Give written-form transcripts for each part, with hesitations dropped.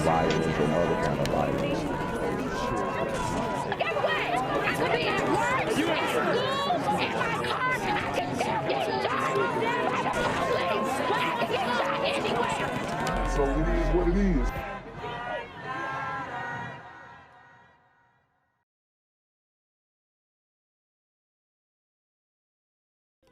violence and other kind of violence. Getaway! I could be at work, at school, in my car, I can still get shot by the police, but I can get shot anywhere. So it is what it is.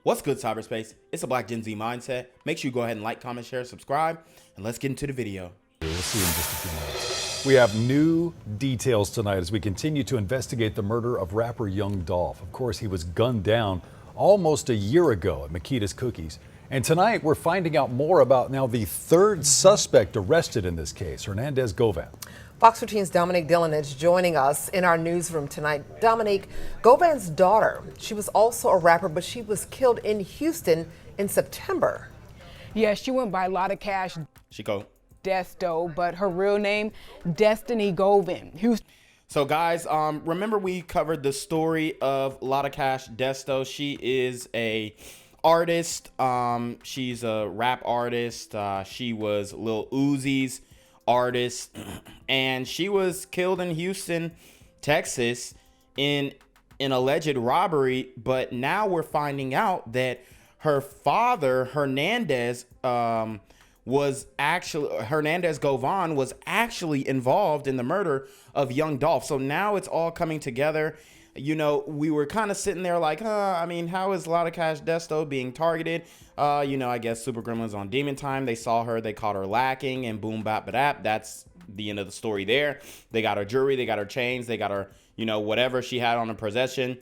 What's good, cyberspace? It's a Black Gen Z mindset. Make sure you go ahead and like, comment, share, subscribe, and let's get into the video. We'll see you in just a few minutes. We have new details tonight as we continue to investigate the murder of rapper Young Dolph. Of course, he was gunned down almost a year ago at Makita's Cookies. And tonight, we're finding out more about now the third suspect arrested in this case, Hernandez Govan. Fox 13's Dominique Dillon is joining us in our newsroom tonight. Dominique, Govan's daughter, she was also a rapper, but she was killed in Houston in September. Yeah, she went by Lotta Cash Chico. Desto, but her real name, Destiny Govan. So guys, remember we covered the story of Lotta Cash Desto. She is a artist. She's a rap artist. She was Lil Uzi's artist, and she was killed in Houston, Texas in an alleged robbery. But now we're finding out that her father, Hernandez Govan, was actually involved in the murder of Young Dolph. So now it's all coming together. You know, we were kind of sitting there like, I mean, how is Lotta Cash Desto being targeted? You know, I guess Super Gremlins on Demon Time, they saw her, they caught her lacking, and boom, bap, badap. That's the end of the story there. They got her jewelry, they got her chains, they got her, you know, whatever she had on her possession.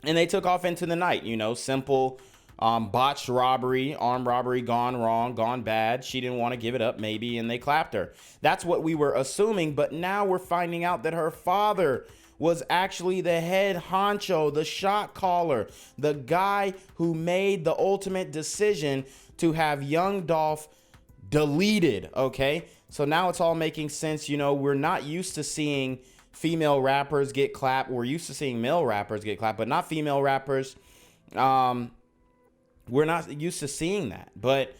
And they took off into the night, you know, simple botched robbery, armed robbery gone wrong, gone bad. She didn't want to give it up, maybe, and they clapped her. That's what we were assuming, but now we're finding out that her father was actually the head honcho, the shot caller, the guy who made the ultimate decision to have Young Dolph deleted, okay? So now it's all making sense. You know, we're not used to seeing female rappers get clapped. We're used to seeing male rappers get clapped, but not female rappers. We're not used to seeing that. But,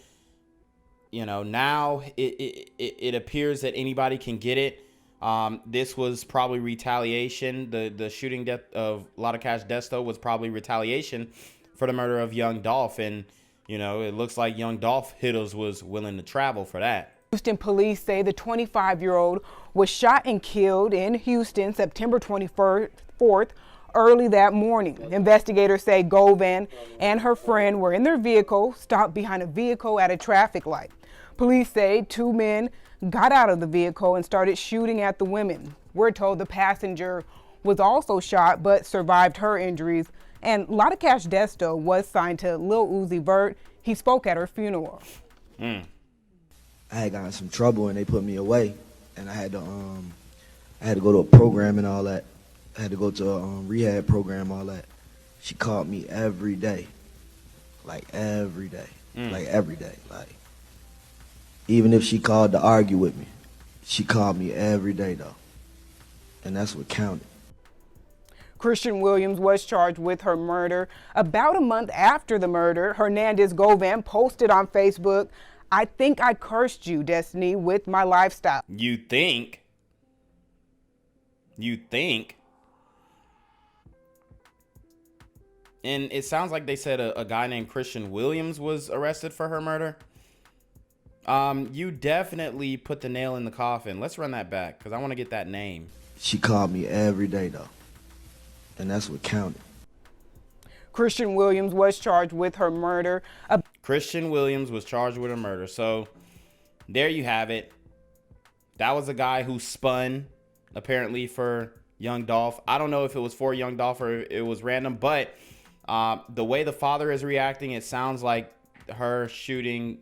you know, now it appears that anybody can get it. This was probably retaliation. The shooting death of Lotta Cash Desto was probably retaliation for the murder of Young Dolph. And, you know, it looks like Young Dolph Hittles was willing to travel for that. Houston police say the 25-year-old was shot and killed in Houston September 24th early that morning. Investigators say Govan and her friend were in their vehicle, stopped behind a vehicle at a traffic light. Police say two men got out of the vehicle and started shooting at the women. We're told the passenger was also shot but survived her injuries. And Lotta Cash Desto was signed to Lil Uzi Vert. He spoke at her funeral. I had gotten some trouble and they put me away, and I had to go to a program and all that. I had to go to a rehab program, all that. She called me every day, like every day, like every day, like. Even if she called to argue with me, she called me every day, though. And that's what counted. Christian Williams was charged with her murder. About a month after the murder, Hernandez Govan posted on Facebook, "I think I cursed you, Destiny, with my lifestyle." You think? You think? And it sounds like they said a guy named Christian Williams was arrested for her murder. You definitely put the nail in the coffin. Let's run that back because I want to get that name. She called me every day, though. And that's what counted. Christian Williams was charged with her murder. Christian Williams was charged with a murder. So there you have it. That was a guy who spun apparently for Young Dolph. I don't know if it was for Young Dolph or it was random, but the way the father is reacting, it sounds like her shooting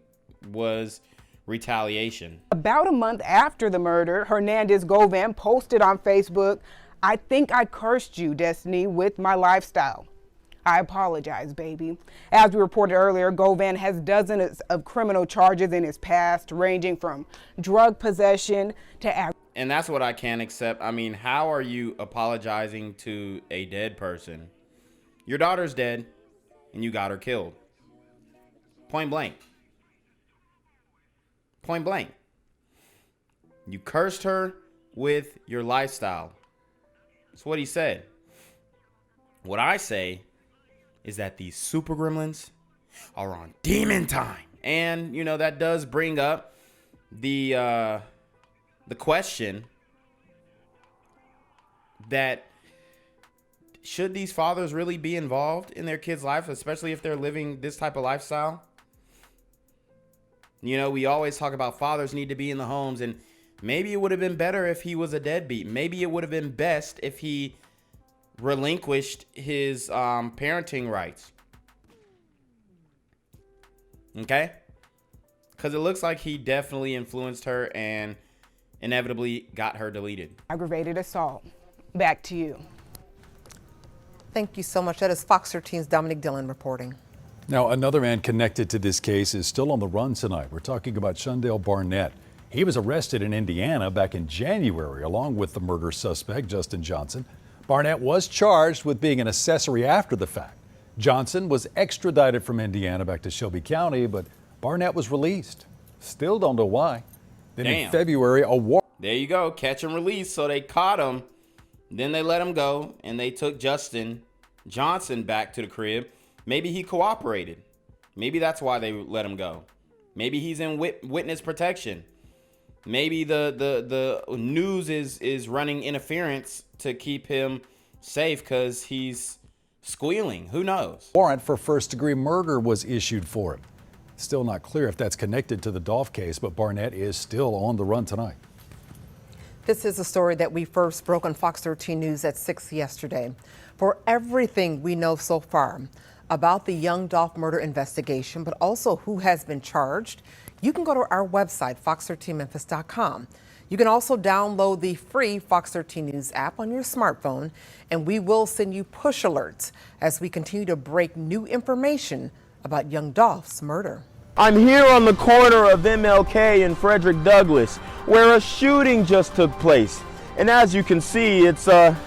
was retaliation. About a month after the murder, Hernandez Govan posted on Facebook, "I think I cursed you, Destiny, with my lifestyle. I apologize, baby." As we reported earlier, Govan has dozens of criminal charges in his past, ranging from drug possession to... And that's what I can't accept. I mean, how are you apologizing to a dead person? Your daughter's dead, and you got her killed. Point blank. Point blank. You cursed her with your lifestyle. That's what he said. What I say is that these super gremlins are on demon time. And, you know, that does bring up the question that should these fathers really be involved in their kids' life, especially if they're living this type of lifestyle? You know, we always talk about fathers need to be in the homes, and maybe it would have been better if he was a deadbeat. Maybe it would have been best if he relinquished his parenting rights. Okay? Because it looks like he definitely influenced her and inevitably got her deleted. Aggravated assault. Back to you. Thank you so much. That is Fox 13's Dominic Dillon reporting. Now, another man connected to this case is still on the run tonight. We're talking about Shundale Barnett. He was arrested in Indiana back in January, along with the murder suspect, Justin Johnson. Barnett was charged with being an accessory after the fact. Johnson was extradited from Indiana back to Shelby County, but Barnett was released. Still don't know why. Then in February, a warrant. There you go, catch and release. So they caught him, then they let him go, and they took Justin Johnson back to the crib. Maybe he cooperated. Maybe that's why they let him go. Maybe he's in witness protection. Maybe the news is running interference to keep him safe because he's squealing. Who knows? Warrant for first-degree murder was issued for him. Still not clear if that's connected to the Dolph case, but Barnett is still on the run tonight. This is a story that we first broke on Fox 13 News at 6 yesterday. For everything we know so far about the young Dolph murder investigation, but also who has been charged, you can go to our website, fox13memphis.com. You can also download the free Fox 13 News app on your smartphone, and we will send you push alerts as we continue to break new information about young Dolph's murder. I'm here on the corner of MLK and Frederick Douglass, where a shooting just took place. And as you can see, it's a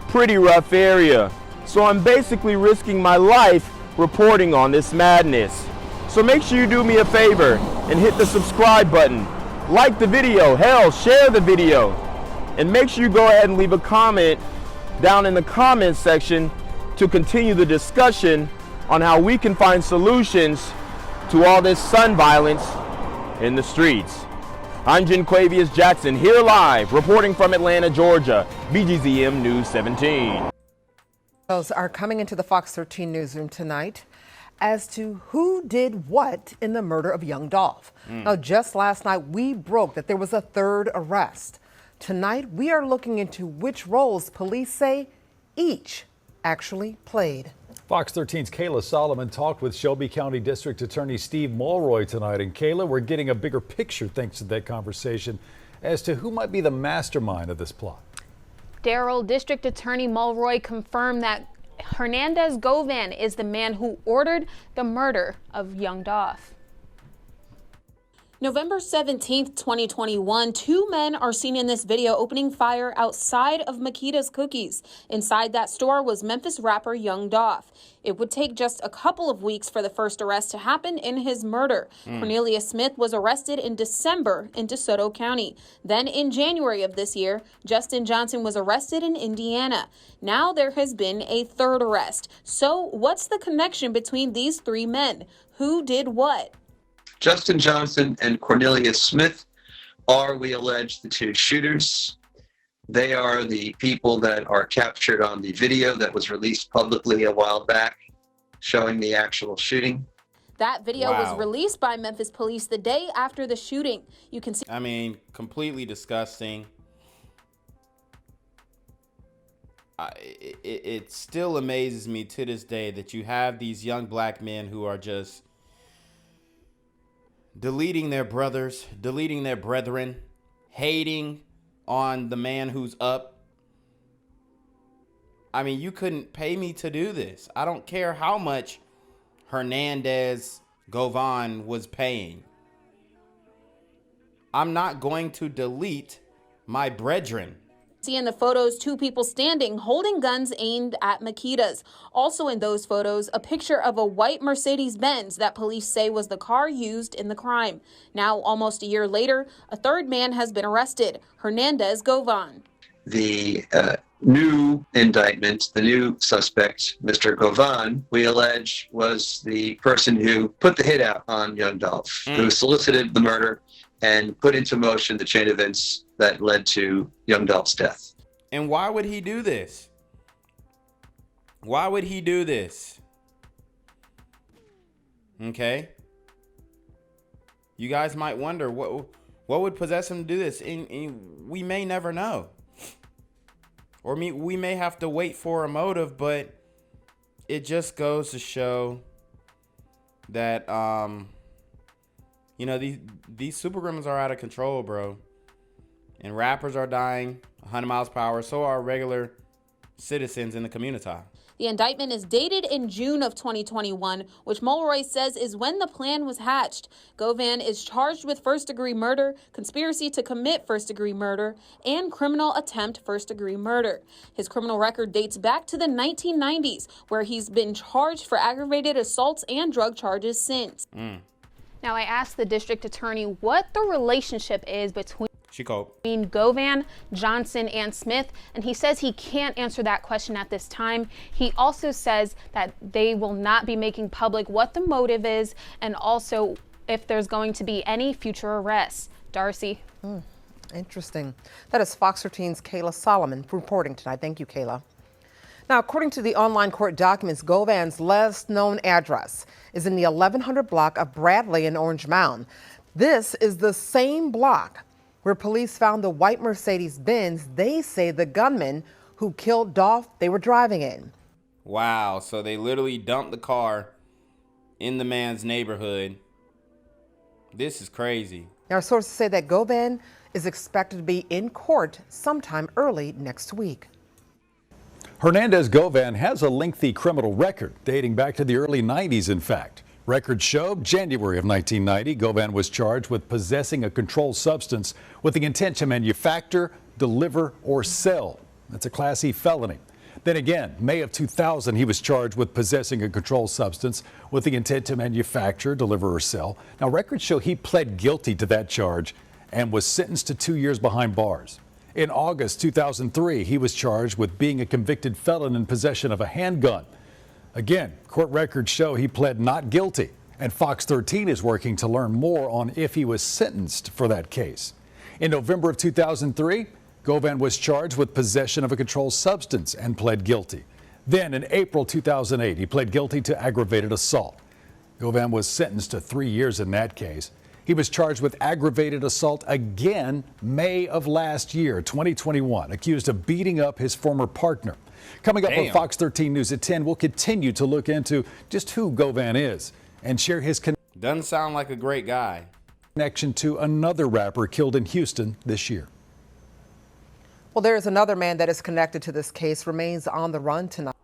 pretty rough area. So I'm basically risking my life reporting on this madness. So make sure you do me a favor and hit the subscribe button. Like the video, hell, share the video. And make sure you go ahead and leave a comment down in the comments section to continue the discussion on how we can find solutions to all this son violence in the streets. I'm Jenquavius Jackson, here live, reporting from Atlanta, Georgia, BGZM News 17. Those are coming into the Fox 13 newsroom tonight as to who did what in the murder of young Dolph. Now, just last night, we broke that there was a third arrest. Tonight, we are looking into which roles police say each actually played. Fox 13's Kayla Solomon talked with Shelby County District Attorney Steve Mulroy tonight. And Kayla, we're getting a bigger picture thanks to that conversation as to who might be the mastermind of this plot. Daryl, District Attorney Mulroy confirmed that Hernandez Govan is the man who ordered the murder of young Dolph. November 17th, 2021, two men are seen in this video opening fire outside of Makita's Cookies. Inside that store was Memphis rapper Young Dolph. It would take just a couple of weeks for the first arrest to happen in his murder. Cornelius Smith was arrested in December in DeSoto County. Then in January of this year, Justin Johnson was arrested in Indiana. Now there has been a third arrest. So what's the connection between these three men? Who did what? Justin Johnson and Cornelius Smith are, we allege, the two shooters. They are the people that are captured on the video that was released publicly a while back, showing the actual shooting. That video was released by Memphis police the day after the shooting. You can see. I mean, completely disgusting. It still amazes me to this day that you have these young black men who are just deleting their brothers, deleting their brethren, hating on the man who's up. I mean, you couldn't pay me to do this. I don't care how much Hernandez Govan was paying. I'm not going to delete my brethren. See in the photos 2 people standing holding guns aimed at Makitas. Also in those photos, a picture of a white Mercedes-Benz that police say was the car used in the crime. Now, almost a year later, a third man has been arrested, Hernandez Govan. The new indictment, the new suspect, Mr. Govan, we allege was the person who put the hit out on young Dolph, who solicited the murder and put into motion the chain of events that led to young Dolph's death. And why would he do this? Why would he do this? Okay. You guys might wonder what would possess him to do this, and we may never know. Or we may have to wait for a motive, but it just goes to show that, you know, these super criminals are out of control, bro. And rappers are dying 100 miles per hour. So are regular citizens in the community. The indictment is dated in June of 2021, which Mulroy says is when the plan was hatched. Govan is charged with first-degree murder, conspiracy to commit first-degree murder, and criminal attempt first-degree murder. His criminal record dates back to the 1990s, where he's been charged for aggravated assaults and drug charges since. Now, I asked the district attorney what the relationship is between Govan, Johnson, and Smith, and he says he can't answer that question at this time. He also says that they will not be making public what the motive is and also if there's going to be any future arrests. Darcy. Interesting. That is Fox 13's Kayla Solomon reporting tonight. Thank you, Kayla. Now, according to the online court documents, Govan's last known address is in the 1100 block of Bradley in Orange Mound. This is the same block where police found the white Mercedes-Benz they say the gunman who killed Dolph they were driving in. Wow, so they literally dumped the car in the man's neighborhood. This is crazy. Now, sources say that Govan is expected to be in court sometime early next week. Hernandez Govan has a lengthy criminal record dating back to the early 90s, in fact. Records show January of 1990, Govan was charged with possessing a controlled substance with the intent to manufacture, deliver, or sell. That's a Class E felony. Then again, May of 2000, he was charged with possessing a controlled substance with the intent to manufacture, deliver, or sell. Now, records show he pled guilty to that charge and was sentenced to 2 years behind bars. In August 2003, he was charged with being a convicted felon in possession of a handgun. Again, court records show he pled not guilty, and Fox 13 is working to learn more on if he was sentenced for that case. In November of 2003, Govan was charged with possession of a controlled substance and pled guilty. Then in April 2008, he pled guilty to aggravated assault. Govan was sentenced to 3 years in that case. He was charged with aggravated assault again May of last year, 2021, accused of beating up his former partner. Coming up on Fox 13 News at 10, we'll continue to look into just who Govan is and share his doesn't sound like a great guy. Connection to another rapper killed in Houston this year. Well, there is another man that is connected to this case, remains on the run tonight.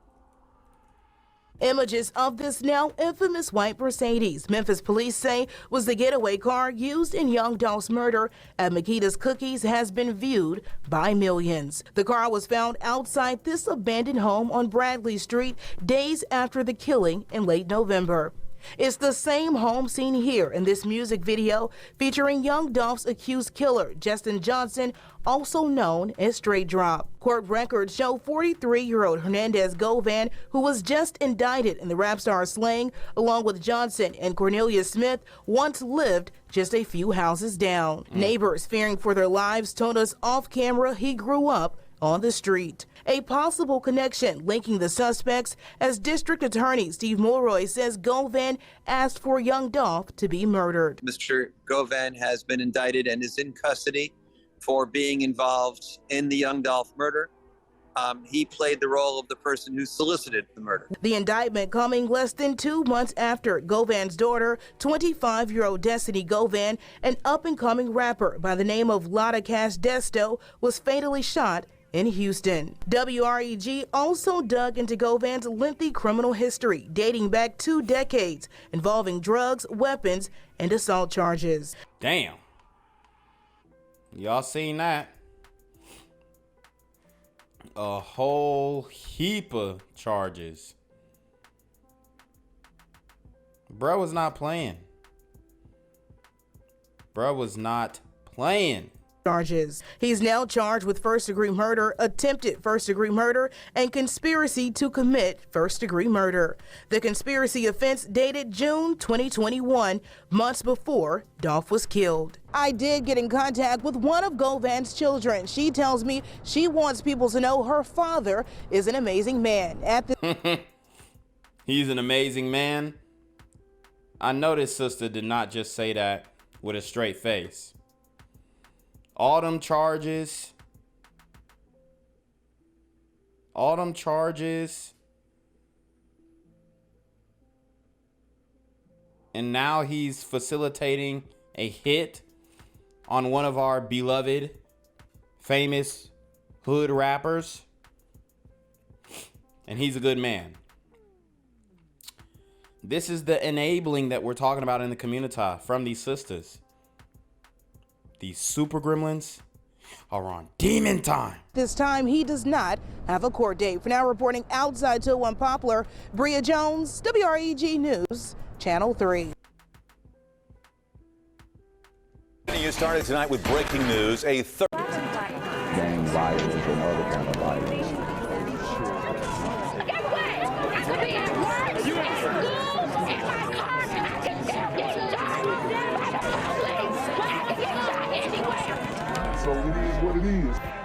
Images of this now infamous white Mercedes, Memphis police say was the getaway car used in young Dolph's murder at Makitas Cookies, has been viewed by millions. The car was found outside this abandoned home on Bradley Street days after the killing in late November. It's the same home seen here in this music video featuring young Dolph's accused killer, Justin Johnson, also known as Straight Drop. Court records show 43-year-old Hernandez Govan, who was just indicted in the rap star slaying, along with Johnson and Cornelia Smith, once lived just a few houses down. Neighbors fearing for their lives told us off camera he grew up on the street. A possible connection linking the suspects, as District Attorney Steve Mulroy says Govan asked for young Dolph to be murdered. Mr. Govan has been indicted and is in custody for being involved in the young Dolph murder. He played the role of the person who solicited the murder. The indictment coming less than 2 months after Govan's daughter, 25-year-old Destiny Govan, an up-and-coming rapper by the name of Lotta Desto, was fatally shot in Houston. WREG also dug into Govan's lengthy criminal history dating back 2 decades, involving drugs, weapons, and assault charges. Damn. Y'all seen that? a whole heap of charges. Bro was not playing. Bro was not playing. Charges. He's now charged with first-degree murder, attempted first-degree murder, and conspiracy to commit first-degree murder. The conspiracy offense dated June 2021, months before Dolph was killed. I did get in contact with one of Govan's children. She tells me she wants people to know her father is an amazing man. He's an amazing man. I know this sister did not just say that with a straight face. All them charges, and now he's facilitating a hit on one of our beloved, famous hood rappers, and he's a good man. This is the enabling that we're talking about in the community from these sisters. These super gremlins are on demon time. This time, he does not have a court date. For now, reporting outside 201 Poplar, Bria Jones, WREG News, Channel 3. You started tonight with breaking news. A gang violence and other kind of violence. So it is what it is.